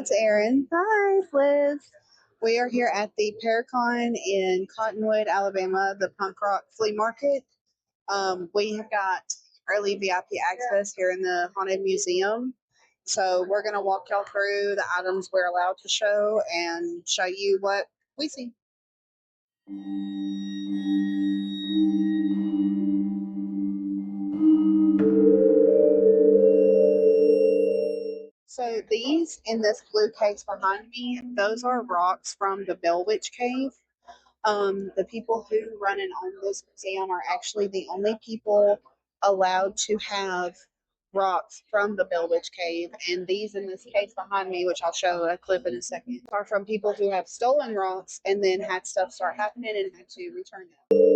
it's Erin. Hi, Liz. We are here at the ParaCon in Cottonwood, Alabama, the punk rock flea market. We have got early VIP access here in the Haunted Museum. So we're going to walk y'all through the items we're allowed to show and show you what we see. So these in this blue case behind me, those are rocks from the Bell Witch Cave. The people who run and own this museum are actually the only people allowed to have rocks from the Bell Witch Cave. And these in this case behind me, which I'll show a clip in a second, are from people who have stolen rocks and then had stuff start happening and had to return them.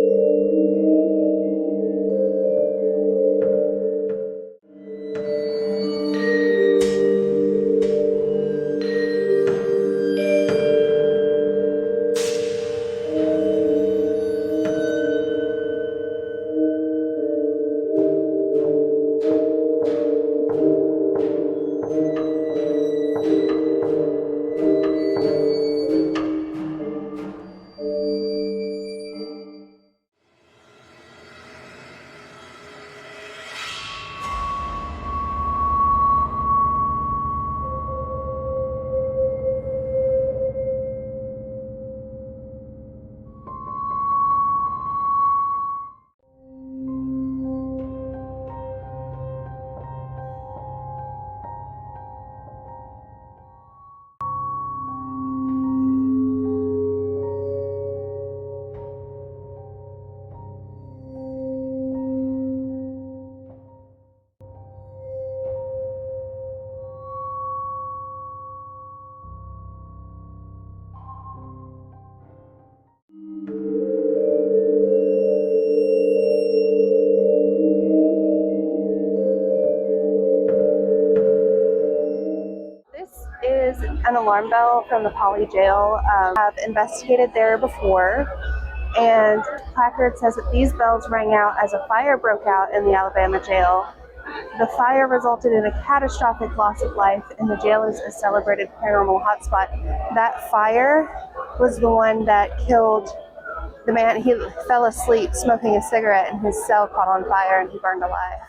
Is an alarm bell from the Poly jail. I've investigated there before, and placard says that these bells rang out as a fire broke out in the Alabama jail. The fire resulted in a catastrophic loss of life, and the jail is a celebrated paranormal hotspot. That fire was the one that killed the man. He fell asleep smoking a cigarette, and his cell caught on fire, and he burned alive.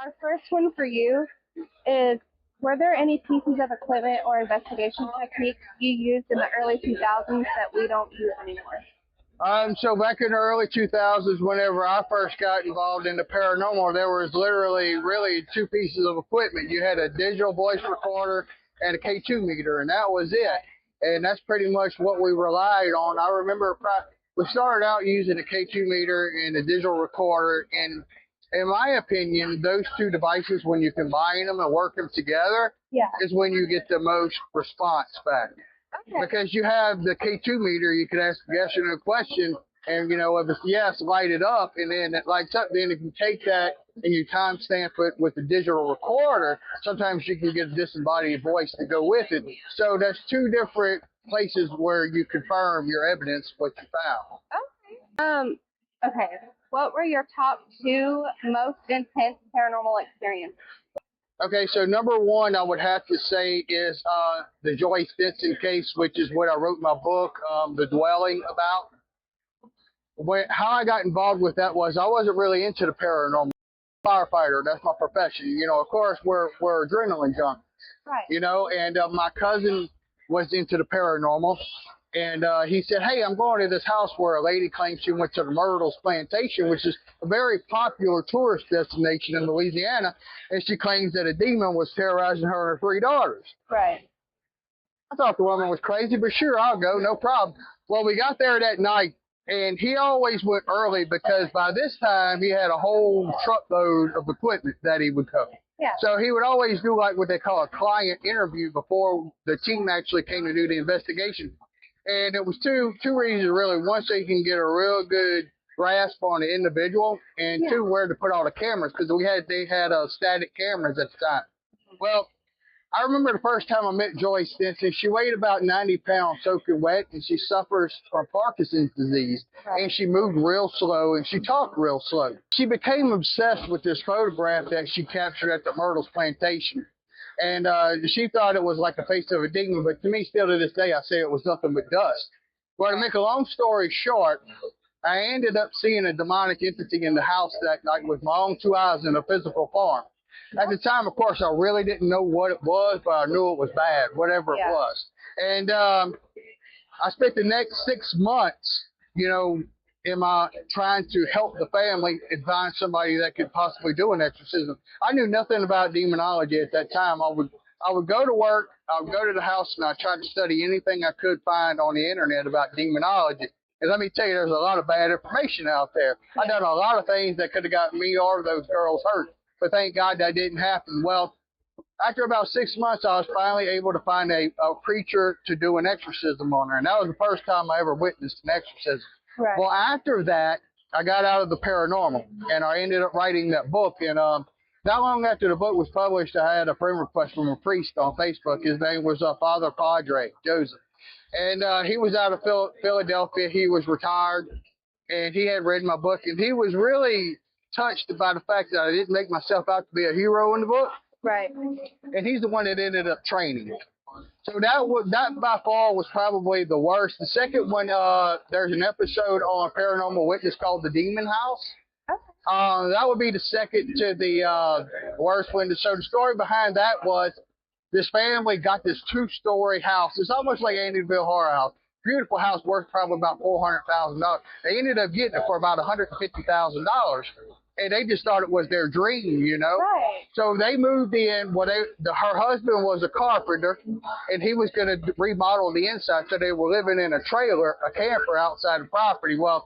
Our first one for you is, were there any pieces of equipment or investigation techniques you used in the early 2000s that we don't use anymore? So back in the early 2000s, whenever I first got involved in the paranormal, there was literally really two pieces of equipment. You had a digital voice recorder and a K2 meter, and that was it. And that's pretty much what we relied on. I remember we started out using a K2 meter and a digital recorder, and In my opinion, those two devices, when you combine them and work them together, is when you get the most response back. Okay. Because you have the K2 meter, you can ask yes or no question, and if it's yes, light it up, and then it lights up. Then if you take that and you timestamp it with the digital recorder, sometimes you can get a disembodied voice to go with it. So that's two different places where you confirm your evidence, what you found. Okay. What were your top two most intense paranormal experiences? Okay, so number one I would have to say is the Joyce Stinson case, which is what I wrote my book, The Dwelling, about. How I got involved with that was I wasn't really into the paranormal. Firefighter, that's my profession. Of course, we're adrenaline junkies. Right. And my cousin was into the paranormal. And he said, hey, I'm going to this house where a lady claims she went to the Myrtles Plantation, which is a very popular tourist destination in Louisiana. And she claims that a demon was terrorizing her and her three daughters. Right. I thought the woman was crazy, but sure, I'll go, no problem. Well, we got there that night, and he always went early because by this time he had a whole truckload of equipment that he would cover. Yeah. So he would always do like what they call a client interview before the team actually came to do the investigation. And it was two reasons, really. One, so you can get a real good grasp on the individual, and two, where to put all the cameras, because they had static cameras at the time. Well, I remember the first time I met Joyce Stinson. She weighed about 90 pounds soaking wet, and she suffers from Parkinson's disease. Right. And she moved real slow, and she talked real slow. She became obsessed with this photograph that she captured at the Myrtles Plantation. And she thought it was like the face of a demon, but to me, still to this day, I say it was nothing but dust. Well, to make a long story short, I ended up seeing a demonic entity in the house that night with my own two eyes in a physical form. At the time, of course, I really didn't know what it was, but I knew it was bad, whatever it was. And I spent the next 6 months, trying to help the family and find somebody that could possibly do an exorcism. I knew nothing about demonology at that time. I would go to work, I would go to the house, and I tried to study anything I could find on the internet about demonology. And let me tell you, there's a lot of bad information out there. I've done a lot of things that could have got me or those girls hurt, but thank God that didn't happen. Well, after about 6 months, I was finally able to find a preacher to do an exorcism on her, and that was the first time I ever witnessed an exorcism. Right. Well, after that, I got out of the paranormal, and I ended up writing that book. And not long after the book was published, I had a friend request from a priest on Facebook. His name was Father Padre, Joseph. And he was out of Philadelphia. He was retired, and he had read my book. And he was really touched by the fact that I didn't make myself out to be a hero in the book. Right. And he's the one that ended up training. So that by far was probably the worst. The second one, there's an episode on Paranormal Witness called The Demon House. Okay. That would be the second to the worst one. So the story behind that was this family got this 2-story house. It's almost like Amityville Horror House. Beautiful house worth probably about $400,000. They ended up getting it for about $150,000. And they just thought it was their dream, Right. So they moved in. Her husband was a carpenter, and he was going to remodel the inside. So they were living in a trailer, a camper outside the property. Well,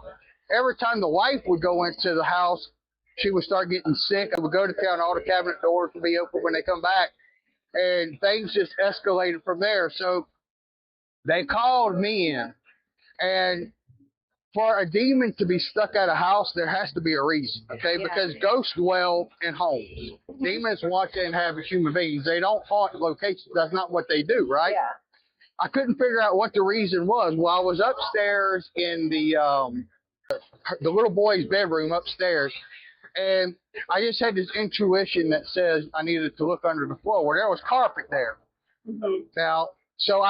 every time the wife would go into the house, she would start getting sick. I would go to town, all the cabinet doors would be open when they come back. And things just escalated from there. So they called me in, and for a demon to be stuck at a house, there has to be a reason, okay? Yeah. Because ghosts dwell in homes. Demons want to inhabit human beings. They don't haunt locations. That's not what they do, right? Yeah. I couldn't figure out what the reason was. Well, I was upstairs in the little boy's bedroom upstairs, and I just had this intuition that says I needed to look under the floor. Well, there was carpet there. Mm-hmm. Now, so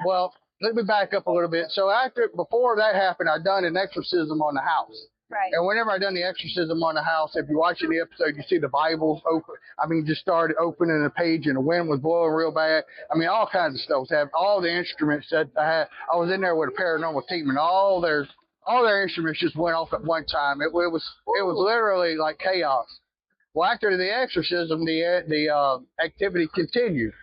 well, let me back up a little bit. So before that happened, I'd done an exorcism on the house. Right. And whenever I done the exorcism on the house, if you're watching the episode, you see the Bible open. Just started opening a page, and the wind was blowing real bad. all kinds of stuff. Have all the instruments that I had. I was in there with a paranormal team, and all their instruments just went off at one time. It was literally like chaos. Well, after the exorcism, the activity continued.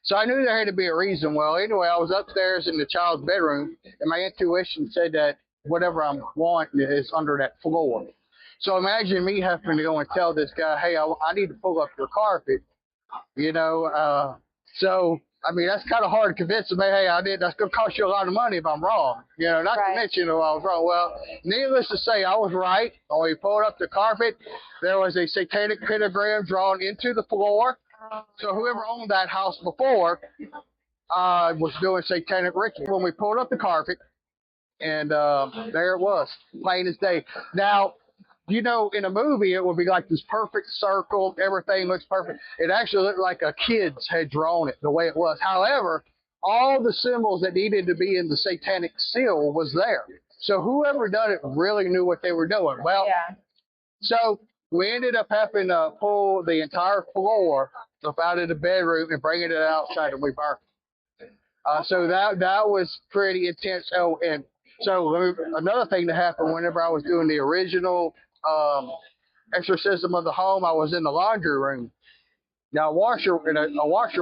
So I knew there had to be a reason. Well, anyway, I was upstairs in the child's bedroom, and my intuition said that whatever I'm wanting is under that floor. So imagine me having to go and tell this guy, hey, I need to pull up your carpet, you know. So, I mean, that's kind of hard to convince him, hey, that's going to cost you a lot of money if I'm wrong. You know, not to mention if I was wrong. Well, needless to say, I was right. When we pulled up the carpet, there was a satanic pentagram drawn into the floor. So whoever owned that house before was doing satanic ritual. When we pulled up the carpet, and there it was, plain as day. Now, you know, in a movie, it would be like this perfect circle. Everything looks perfect. It actually looked like a kid's had drawn it the way it was. However, all the symbols that needed to be in the satanic seal was there. So whoever done it really knew what they were doing. Well, so we ended up having to pull the entire floor up out of the bedroom and bringing it outside, and we burned it. So that was pretty intense. Oh, and so another thing that happened whenever I was doing the original exorcism of the home, I was in the laundry room. Now, a washer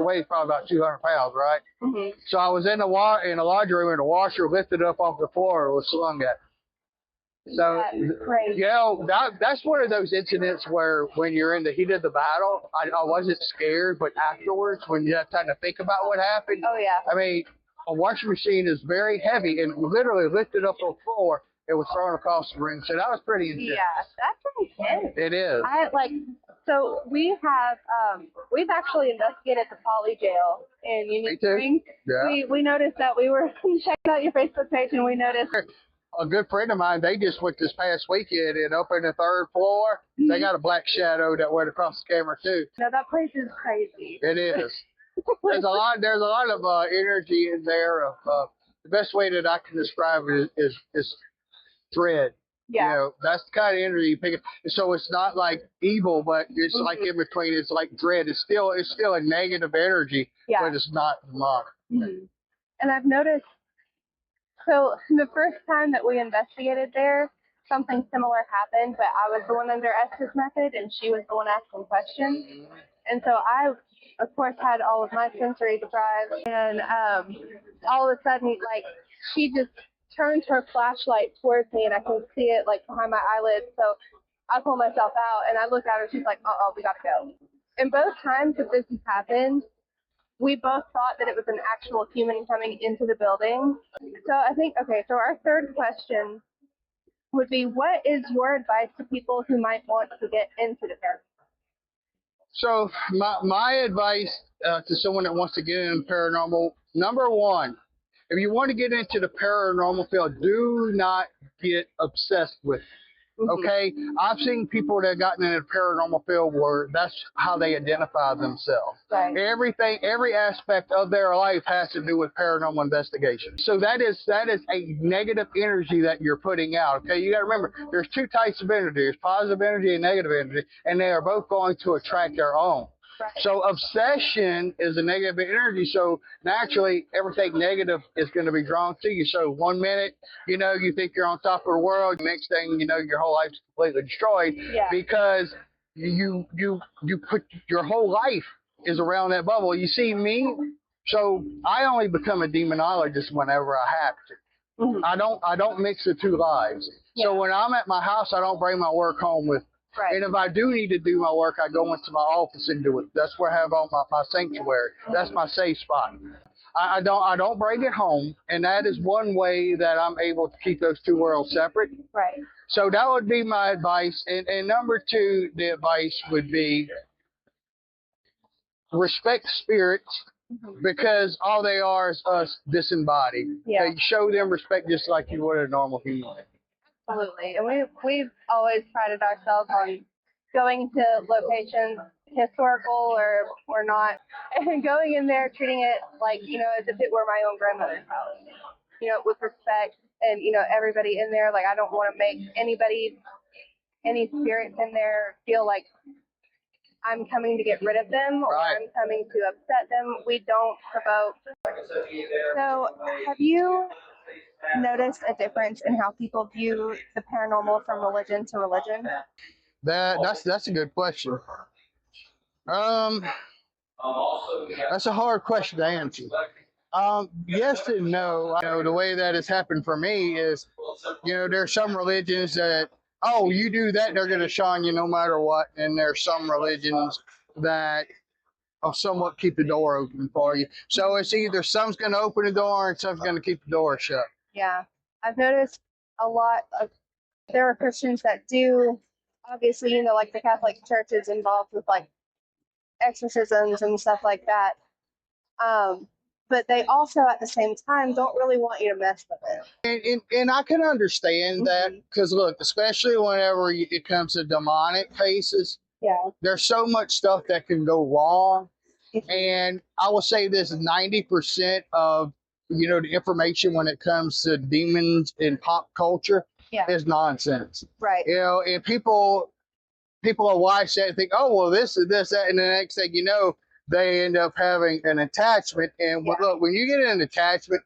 weighs probably about 200 pounds, right? Mm-hmm. So I was in the laundry room, and the washer lifted up off the floor and was slung at me. So, you know, that's one of those incidents where when you're in the heat of the battle, I wasn't scared, but afterwards, when you have time to think about what happened, I mean, a washing machine is very heavy and literally lifted up on the floor. It was thrown across the room, so that was pretty intense. Yeah, that's pretty intense. It is. So we've actually investigated the Poly Jail in Union Springs. Yeah. We noticed that we were checking out your Facebook page, and we noticed. A good friend of mine, they just went this past weekend and up in the third floor, they got a black shadow that went across the camera too. No, that place is crazy. It is. There's a lot of energy in there. The best way that I can describe it is dread. Yeah. You know, that's the kind of energy you pick up. So it's not like evil, but it's like in between. It's like dread. It's still a negative energy, but it's not demonic. Mm-hmm. And I've noticed. So the first time that we investigated there, something similar happened, but I was the one under Esther's method, and she was the one asking questions. And so I, of course, had all of my sensory deprived, and all of a sudden, like, she just turned her flashlight towards me, and I can see it, like, behind my eyelids. So I pull myself out, and I look at her, and she's like, we gotta go. And both times that this has happened, we both thought that it was an actual human coming into the building. So I think, so our third question would be, what is your advice to people who might want to get into the paranormal? So my advice to someone that wants to get into paranormal, number one, if you want to get into the paranormal field, do not get obsessed with it. Okay, I've seen people that have gotten in the paranormal field where that's how they identify themselves. Right. Every aspect of their life has to do with paranormal investigation. So that is a negative energy that you're putting out. Okay, you got to remember there's two types of energy: there's positive energy and negative energy, and they are both going to attract their own. Right. So obsession is a negative energy. So naturally, everything negative is going to be drawn to you. So 1 minute, you know, you think you're on top of the world. Next thing you know, your whole life's completely destroyed because you put your whole life is around that bubble. You see me, so I only become a demonologist whenever I have to. Mm-hmm. I don't mix the two lives. Yeah. So when I'm at my house, I don't bring my work home with me. Right. And if I do need to do my work, I go into my office and do it. That's where I have all my sanctuary. That's my safe spot. I don't bring it home, and that is one way that I'm able to keep those two worlds separate. Right. So that would be my advice. And number two, the advice would be respect spirits, because all they are is us disembodied. Yeah. So you show them respect just like you would a normal human. Absolutely. And we've always prided ourselves on going to locations, historical or not, and going in there, treating it like, you know, as if it were my own grandmother's house, you know, with respect, and, you know, everybody in there. Like, I don't want to make any spirits in there feel like I'm coming to get rid of them or I'm coming to upset them. We don't provoke. So have you noticed a difference in how people view the paranormal from religion to religion? That's a good question. That's a hard question to answer. Yes and no. You know, the way that it's happened for me is, you know, there are some religions that oh, you do that, they're going to shun you no matter what. And there's some religions that will somewhat keep the door open for you. So it's either some's going to open the door and some's going to keep the door shut. Yeah. I've noticed a lot of, there are Christians that do, obviously, you know, like the Catholic Church is involved with like exorcisms and stuff like that. But they also at the same time don't really want you to mess with it. And I can understand that because, look, especially whenever it comes to demonic cases, Yeah. there's so much stuff that can go wrong. And I will say this, 90% of, you know, the information when it comes to demons in pop culture is nonsense. Right. You know, and people will watch that and think, oh, well, this is this, that, and the next thing you know, they end up having an attachment. And look, when you get an attachment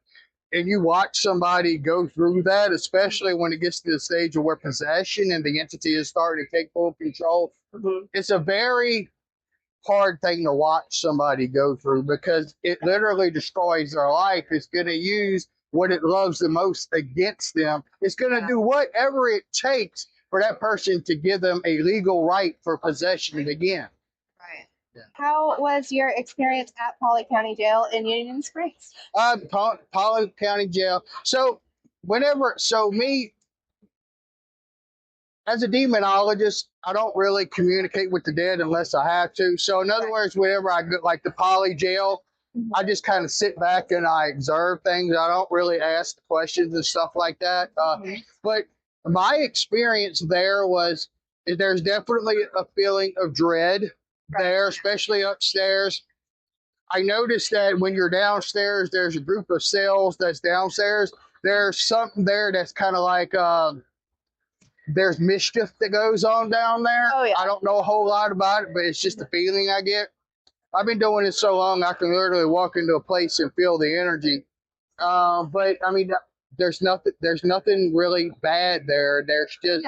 and you watch somebody go through that, especially when it gets to the stage of where possession and the entity is starting to take full control, it's a very hard thing to watch somebody go through because it literally destroys their life. It's going to use what it loves the most against them. It's going to do whatever it takes for that person to give them a legal right for possession again. Right. Yeah. How was your experience at Poly County Jail in Union Springs? Poly County Jail. So me, as a demonologist, I don't really communicate with the dead unless I have to. So in other words, whenever I go, like the Poly Jail, I just kind of sit back and I observe things. I don't really ask questions and stuff like that. But my experience there was there's definitely a feeling of dread there, especially upstairs. I noticed that when you're downstairs, there's a group of cells that's downstairs. There's something there that's kind of like there's mischief that goes on down there. Oh, yeah. I don't know a whole lot about it, but it's just a feeling I get. I've been doing this so long, I can literally walk into a place and feel the energy. But I mean, there's nothing really bad there. There's just,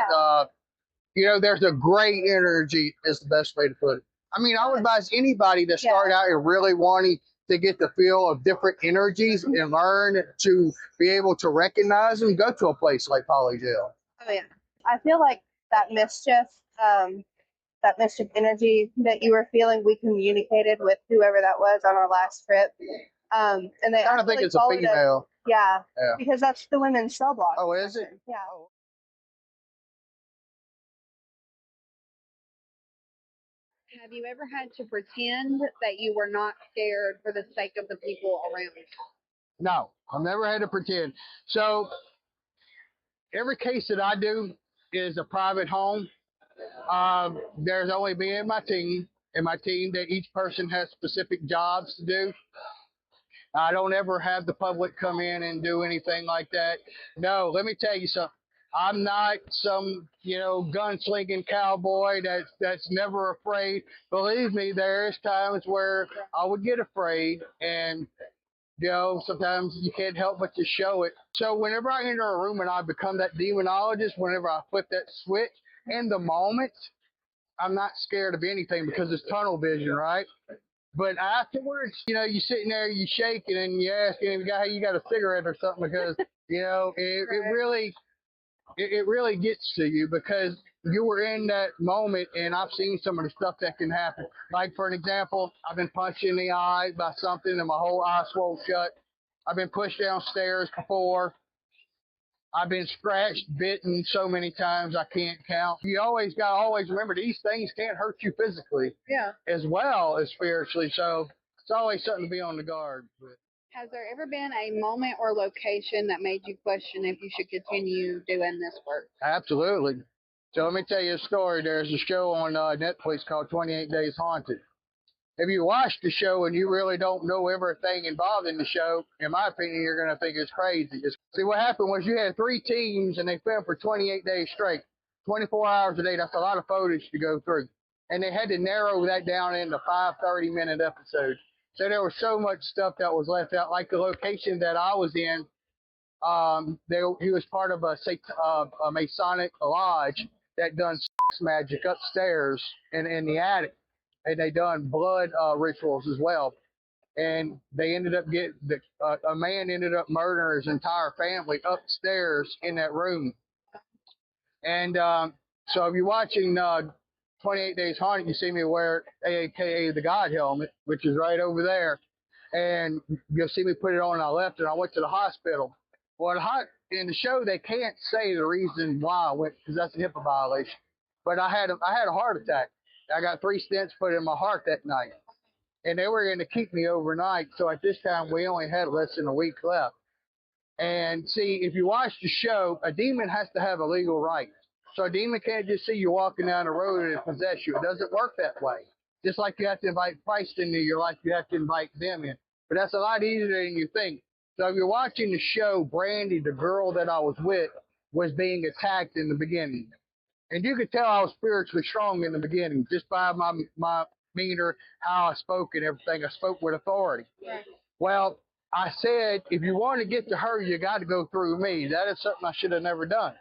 you know, there's a gray energy is the best way to put it. I mean, I would advise anybody to start out and really wanting to get the feel of different energies and learn to be able to recognize them, go to a place like Poly Jail. Oh, yeah. I feel like that mischief energy that you were feeling, we communicated with whoever that was on our last trip. And they I kind of think it's a female. Yeah, because that's the women's cell block. Oh, is it? Yeah. Have you ever had to pretend that you were not scared for the sake of the people around you? No, I've never had to pretend. So every case that I do is a private home. There's only me and my team, that each person has specific jobs to do. I don't ever have the public come in and do anything like that. No, let me tell you something. I'm not some, you know, gunslinging cowboy that's never afraid. Believe me, there's times where I would get afraid, and you know, sometimes you can't help but to show it. So whenever I enter a room and I become that demonologist, whenever I flip that switch, in the moment, I'm not scared of anything because it's tunnel vision, right? But afterwards, you know, you're sitting there, you shaking, and you ask the guy, hey, you got a cigarette or something, because, you know, it really gets to you because you were in that moment, and I've seen some of the stuff that can happen. Like, for an example, I've been punched in the eye by something and my whole eye swelled shut. I've been pushed downstairs before. I've been scratched, bitten so many times I can't count. You always got to always remember these things can't hurt you physically as well as spiritually. So it's always something to be on the guard with. Has there ever been a moment or location that made you question if you should continue doing this work? Absolutely. So let me tell you a story. There's a show on Netflix called 28 Days Haunted. If you watch the show and you really don't know everything involved in the show, in my opinion, you're going to think it's crazy. See, what happened was you had 3 teams and they filmed for 28 days straight, 24 hours a day. That's a lot of footage to go through. And they had to narrow that down into 5 30-minute episodes. So there was so much stuff that was left out. Like the location that I was in, he was part of a Masonic lodge that done sex magic upstairs in the attic. And they done blood rituals as well. And they ended up a man ended up murdering his entire family upstairs in that room. And so if you're watching 28 Days Haunted, you see me wear AKA the God helmet, which is right over there. And you'll see me put it on and I left and I went to the hospital. Well, in the show, they can't say the reason why I went because that's a HIPAA violation. But I had a heart attack. I got 3 stents put in my heart that night. And they were going to keep me overnight. So at this time, we only had less than a week left. And see, if you watch the show, a demon has to have a legal right. So a demon can't just see you walking down the road and possess you. It doesn't work that way. Just like you have to invite Christ into your life, you have to invite them in. But that's a lot easier than you think. So if you're watching the show, Brandy, the girl that I was with, was being attacked in the beginning. And you could tell I was spiritually strong in the beginning just by my demeanor, how I spoke and everything. I spoke with authority. Right. Well, I said, if you want to get to her, you got to go through me. That is something I should have never done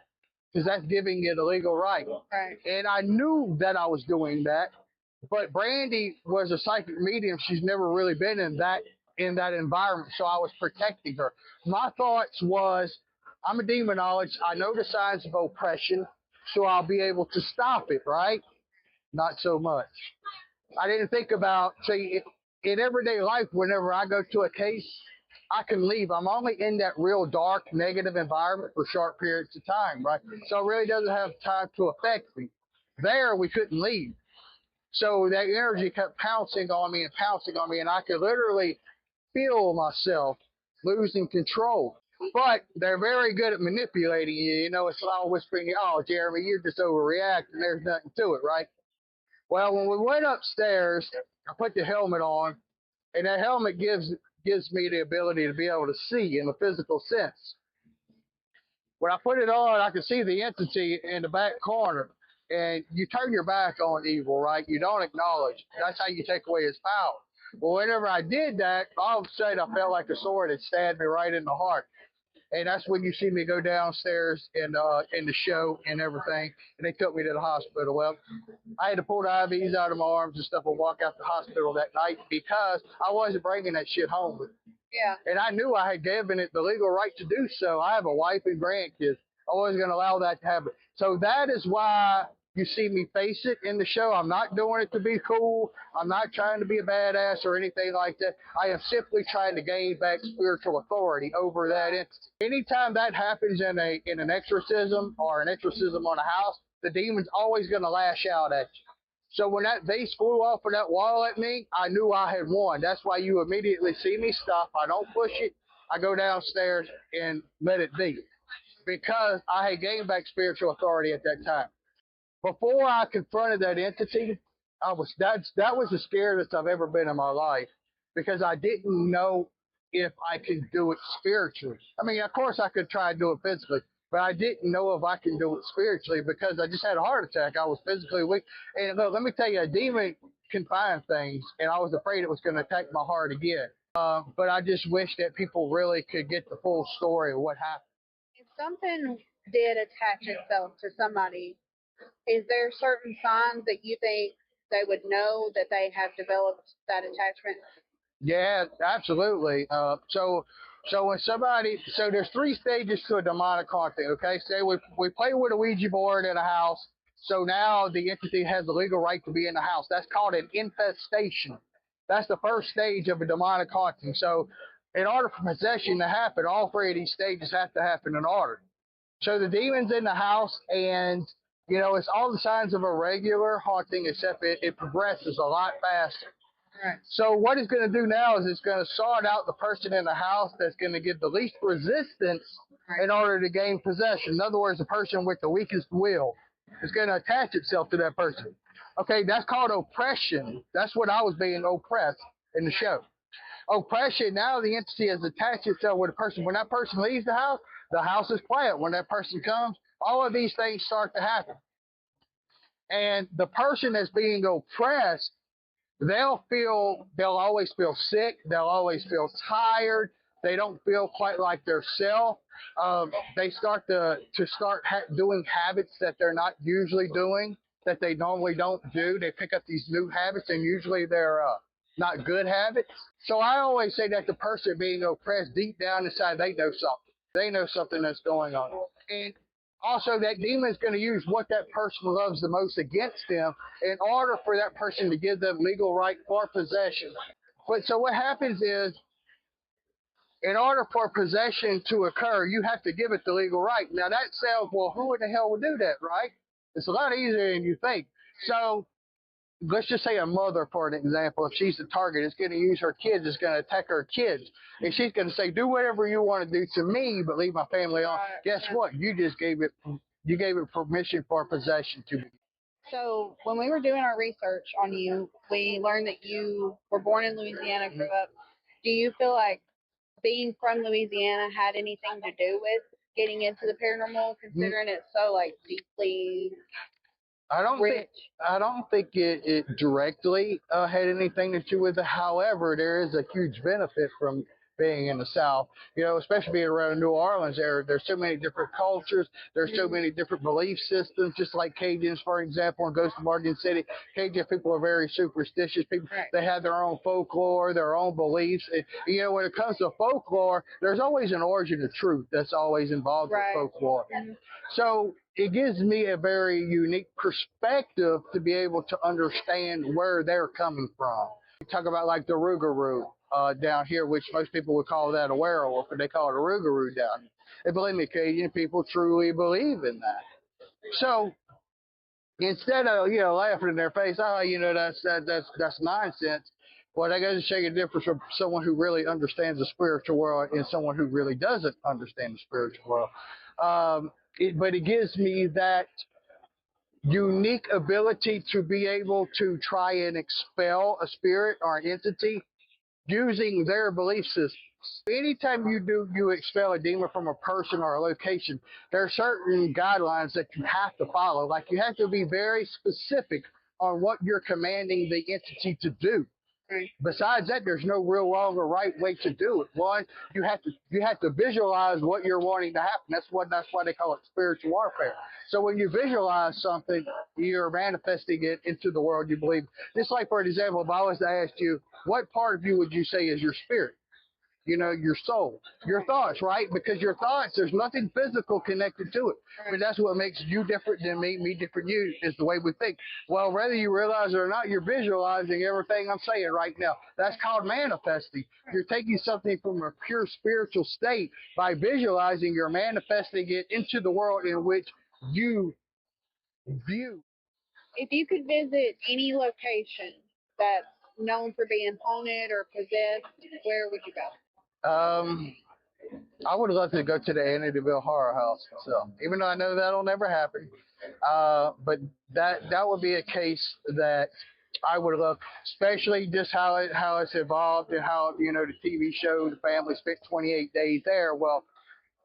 because that's giving it a legal right. Right. And I knew that I was doing that. But Brandy was a psychic medium. She's never really been in that environment, so I was protecting her. My thoughts was, I'm a demonologist. I know the signs of oppression, so I'll be able to stop it, right? Not so much. I didn't think about, see, in everyday life, whenever I go to a case, I can leave. I'm only in that real dark, negative environment for short periods of time, right? So it really doesn't have time to affect me. There, we couldn't leave. So that energy kept pouncing on me, and I could literally feel myself losing control. But they're very good at manipulating you. You know, it's all whispering, oh, Jeremy, you're just overreacting. There's nothing to it, right? Well, when we went upstairs, I put the helmet on, and that helmet gives me the ability to be able to see in the physical sense. When I put it on, I could see the entity in the back corner. And you turn your back on evil, right? You don't acknowledge. That's how you take away his power. Well, whenever I did that, all of a sudden I felt like a sword had stabbed me right in the heart. And that's when you see me go downstairs in the show and everything. And they took me to the hospital. Well, I had to pull the IVs out of my arms and stuff and walk out the hospital that night because I wasn't bringing that shit home with me. Yeah. And I knew I had given it the legal right to do so. I have a wife and grandkids. I wasn't going to allow that to happen. So that is why you see me face it in the show. I'm not doing it to be cool. I'm not trying to be a badass or anything like that. I am simply trying to gain back spiritual authority over that entity. Anytime that happens in an exorcism or an exorcism on a house, the demon's always going to lash out at you. So when that vase flew off of that wall at me, I knew I had won. That's why you immediately see me stop. I don't push it. I go downstairs and let it be because I had gained back spiritual authority at that time. Before I confronted that entity, that was the scariest I've ever been in my life because I didn't know if I could do it spiritually. I mean, of course I could try to do it physically, but I didn't know if I can do it spiritually because I just had a heart attack. I was physically weak. And look, let me tell you, a demon can find things, and I was afraid it was going to attack my heart again. But I just wish that people really could get the full story of what happened. If something did attach itself to somebody, is there certain signs that you think they would know that they have developed that attachment? Yeah, absolutely. So when there's 3 stages to a demonic haunting. Okay, say we play with a Ouija board in a house. So now the entity has the legal right to be in the house. That's called an infestation. That's the first stage of a demonic haunting. So in order for possession to happen, all 3 of these stages have to happen in order. So the demon's in the house, and you know it's all the signs of a regular haunting, except it progresses a lot faster. Right. So what it's going to do now is it's going to sort out the person in the house that's going to give the least resistance in order to gain possession. In other words, the person with the weakest will is going to attach itself to that person. Okay, that's called oppression. That's what I was being oppressed in the show. Oppression, now the entity has attached itself with a person. When that person leaves the house is quiet. When that person comes, all of these things start to happen. And the person that's being oppressed, they'll always feel sick. They'll always feel tired. They don't feel quite like their self. They start doing habits that they're not usually doing, that they normally don't do. They pick up these new habits, and usually they're not good habits. So I always say that the person being oppressed, deep down inside, they know something. They know something that's going on. And Also, that demon is going to use what that person loves the most against them in order for that person to give them legal right for possession. But so what happens is, in order for possession to occur, you have to give it the legal right. Now that sounds, well, who in the hell would do that, right? It's a lot easier than you think. So let's just say a mother, for an example, if she's the target, is going to use her kids, is going to attack her kids. And she's going to say, do whatever you want to do to me, but leave my family on. Guess what? You just gave it permission for possession to be. So when we were doing our research on you, we learned that you were born in Louisiana, grew up. Do you feel like being from Louisiana had anything to do with getting into the paranormal, considering it's so like deeply rich? I don't think it directly had anything to do with it. However, there is a huge benefit from being in the South, especially being around the New Orleans area. There's so many different cultures. There's so many different belief systems, just like Cajuns, for example, in Ghost of Martin City. Cajun people are very superstitious people. Right. They have their own folklore, their own beliefs. When it comes to folklore, there's always an origin of truth that's always involved with folklore. So it gives me a very unique perspective to be able to understand where they're coming from. We talk about like the Rougarou down here, which most people would call that a werewolf, but they call it a Rougarou down here. And believe me, Cajun people truly believe in that. So instead of laughing in their face, that's nonsense. Well, that goes to show you the difference from someone who really understands the spiritual world and someone who really doesn't understand the spiritual world. But it gives me that unique ability to be able to try and expel a spirit or an entity using their belief systems. Anytime you expel a demon from a person or a location, there are certain guidelines that you have to follow. Like you have to be very specific on what you're commanding the entity to do. Besides that, there's no real wrong or right way to do it. One, you have to visualize what you're wanting to happen. That's why they call it spiritual warfare. So when you visualize something, you're manifesting it into the world you believe. Just like, for example, if I was to ask you, what part of you would you say is your spirit? Your soul, your thoughts, right? Because your thoughts, there's nothing physical connected to it. But that's what makes you different than me different than you, is the way we think. Well, whether you realize it or not, you're visualizing everything I'm saying right now. That's called manifesting. You're taking something from a pure spiritual state. By visualizing, you're manifesting it into the world in which you view. If you could visit any location that's known for being haunted or possessed, where would you go? I would love to go to the Amityville Horror House myself, even though I know that'll never happen. But that would be a case that I would love, especially just how it's evolved and how the TV show The Family spent 28 days there. Well,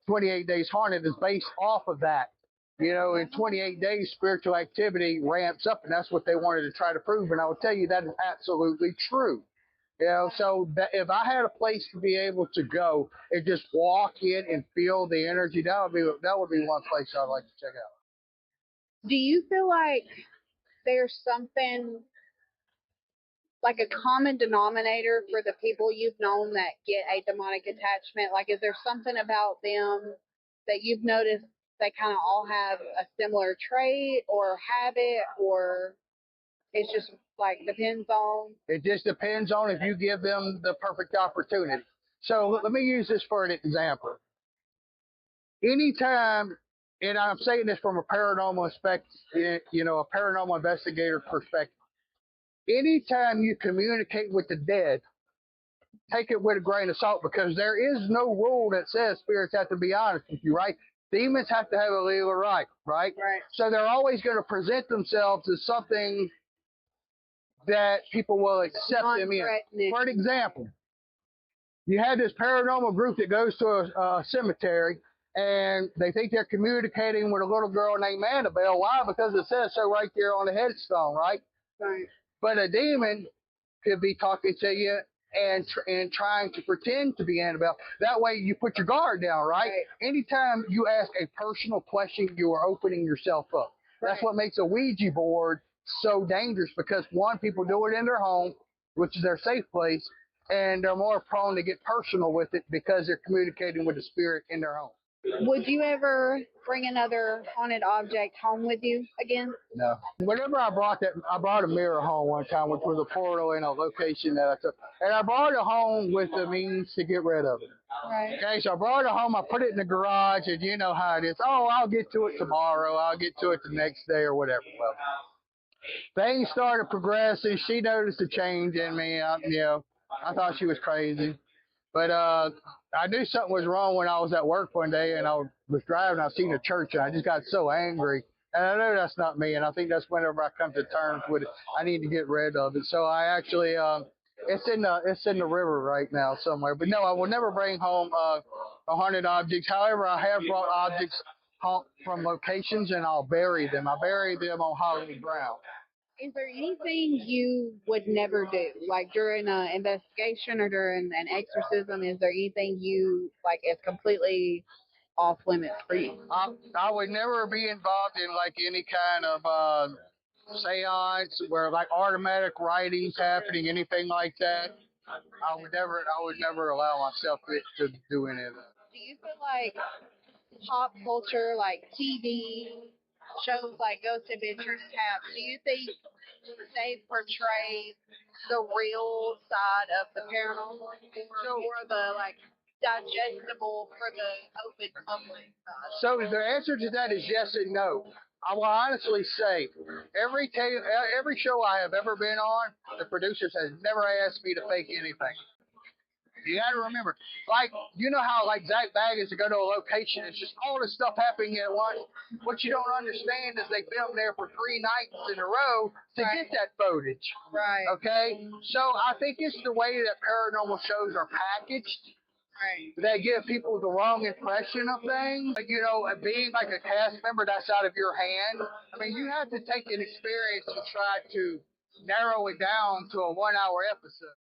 28 Days Haunted is based off of that. In 28 days, spiritual activity ramps up, and that's what they wanted to try to prove. And I will tell you that is absolutely true. So that if I had a place to be able to go and just walk in and feel the energy, that would be one place I'd like to check out. Do you feel like there's something like a common denominator for the people you've known that get a demonic attachment? Like, is there something about them that you've noticed they kind of all have a similar trait or habit, or it's just like depends on? It just depends on if you give them the perfect opportunity. So let me use this for an example. Anytime, and I'm saying this from a paranormal a paranormal investigator perspective. Anytime you communicate with the dead, take it with a grain of salt, because there is no rule that says spirits have to be honest with you, right? Demons have to have a legal right? Right. So they're always going to present themselves as something that people will accept them in. For an example, you have this paranormal group that goes to a cemetery, and they think they're communicating with a little girl named Annabelle. Why? Because it says so right there on the headstone, right? Right. But a demon could be talking to you and trying to pretend to be Annabelle. That way you put your guard down, right? Anytime you ask a personal question, you are opening yourself up. That's what makes a Ouija board so dangerous, because one, people do it in their home, which is their safe place, and they're more prone to get personal with it because they're communicating with the spirit in their home. Would you ever bring another haunted object home with you again? No. Whenever I brought a mirror home one time, which was a portal in a location that I took, and I brought it home with the means to get rid of it. Right. Okay, so I brought it home, I put it in the garage, and you know how it is. Oh, I'll get to it tomorrow, I'll get to it the next day or whatever. Well, things started progressing. She noticed a change in me. I thought she was crazy. But I knew something was wrong when I was at work one day and I was driving. I seen a church and I just got so angry. And I know that's not me. And I think that's whenever I come to terms with it, I need to get rid of it. So I actually, it's in the river right now somewhere. But no, I will never bring home haunted objects. However, I have brought objects home from locations and I'll bury them. I bury them on hallowed ground. Is there anything you would never do, like during an investigation or during an exorcism? Is there anything you like is completely off limits for you? I would never be involved in like any kind of seance where like automatic writings happening, anything like that. I would never allow myself to do any of that. Do you feel like pop culture, like TV shows like Ghost Adventures, do you think they portray the real side of the paranormal or the like digestible for the open public side? So the answer to that is yes and no. I will honestly say, every show I have ever been on, the producers has never asked me to fake anything. You got to remember, like, you know how, like, Zach Baggins to go to a location, it's just all this stuff happening at once. What you don't understand is they filmed there for 3 nights in a row to get that footage. Right. Okay? So I think it's the way that paranormal shows are packaged. Right. That give people the wrong impression of things. You know, being like a cast member, that's out of your hand. I mean, you have to take an experience to try to narrow it down to a 1-hour episode.